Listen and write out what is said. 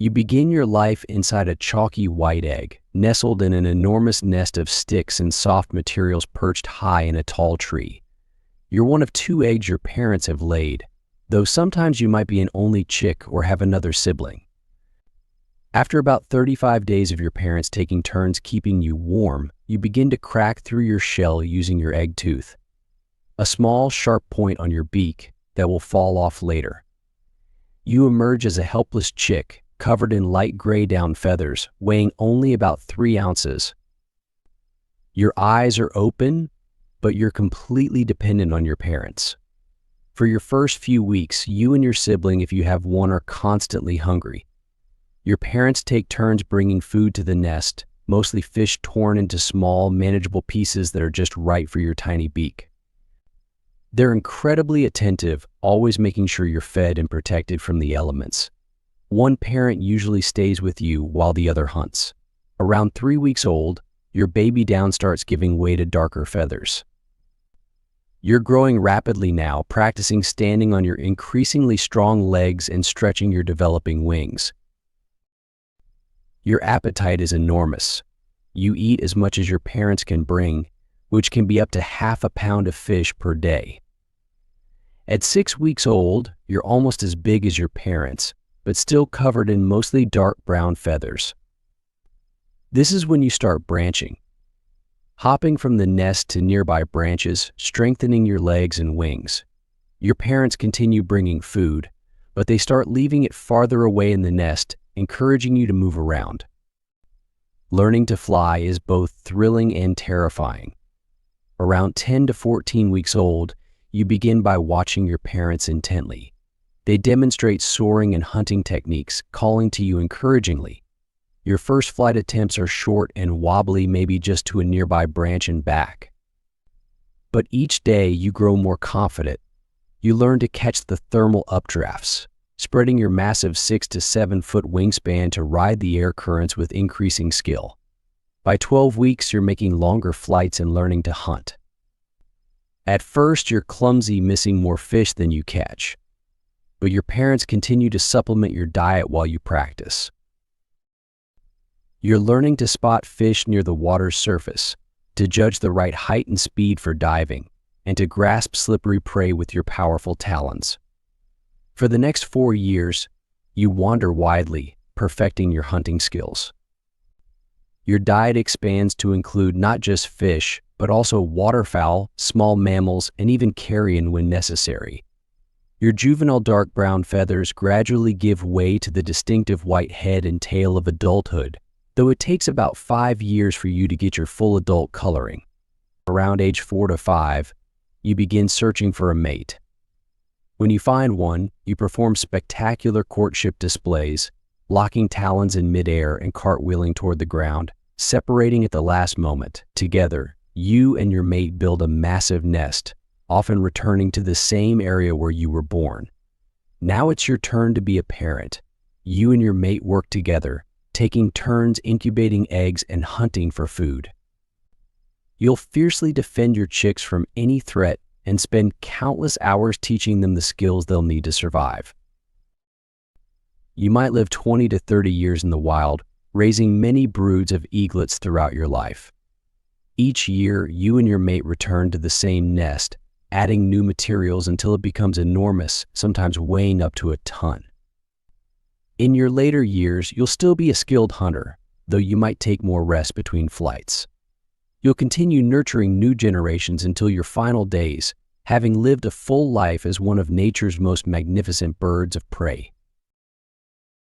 You begin your life inside a chalky white egg, nestled in an enormous nest of sticks and soft materials perched high in a tall tree. You're one of two eggs your parents have laid, though sometimes you might be an only chick or have another sibling. After about 35 days of your parents taking turns keeping you warm, you begin to crack through your shell using your egg tooth, a small, sharp point on your beak that will fall off later. You emerge as a helpless chick, covered in light gray down feathers, weighing only about 3 ounces. Your eyes are open, but you're completely dependent on your parents. For your first few weeks, you and your sibling, if you have one, are constantly hungry. Your parents take turns bringing food to the nest, mostly fish torn into small, manageable pieces that are just right for your tiny beak. They're incredibly attentive, always making sure you're fed and protected from the elements. One parent usually stays with you while the other hunts. Around 3 weeks old, your baby down starts giving way to darker feathers. You're growing rapidly now, practicing standing on your increasingly strong legs and stretching your developing wings. Your appetite is enormous. You eat as much as your parents can bring, which can be up to half a pound of fish per day. At 6 weeks old, you're almost as big as your parents, but still covered in mostly dark brown feathers. This is when you start branching, hopping from the nest to nearby branches, strengthening your legs and wings. Your parents continue bringing food, but they start leaving it farther away in the nest, encouraging you to move around. Learning to fly is both thrilling and terrifying. Around 10 to 14 weeks old, you begin by watching your parents intently. They demonstrate soaring and hunting techniques, calling to you encouragingly. Your first flight attempts are short and wobbly, maybe just to a nearby branch and back. But each day you grow more confident. You learn to catch the thermal updrafts, spreading your massive 6 to 7 foot wingspan to ride the air currents with increasing skill. By 12 weeks, you're making longer flights and learning to hunt. At first, you're clumsy, missing more fish than you catch. But your parents continue to supplement your diet while you practice. You're learning to spot fish near the water's surface, to judge the right height and speed for diving, and to grasp slippery prey with your powerful talons. For the next 4 years, you wander widely, perfecting your hunting skills. Your diet expands to include not just fish, but also waterfowl, small mammals, and even carrion when necessary. Your juvenile dark brown feathers gradually give way to the distinctive white head and tail of adulthood, though it takes about 5 years for you to get your full adult coloring. Around age 4 to 5, you begin searching for a mate. When you find one, you perform spectacular courtship displays, locking talons in midair and cartwheeling toward the ground, separating at the last moment. Together, you and your mate build a massive nest, often returning to the same area where you were born. Now it's your turn to be a parent. You and your mate work together, taking turns incubating eggs and hunting for food. You'll fiercely defend your chicks from any threat and spend countless hours teaching them the skills they'll need to survive. You might live 20 to 30 years in the wild, raising many broods of eaglets throughout your life. Each year, you and your mate return to the same nest, adding new materials until it becomes enormous, sometimes weighing up to a ton. In your later years, you'll still be a skilled hunter, though you might take more rest between flights. You'll continue nurturing new generations until your final days, having lived a full life as one of nature's most magnificent birds of prey.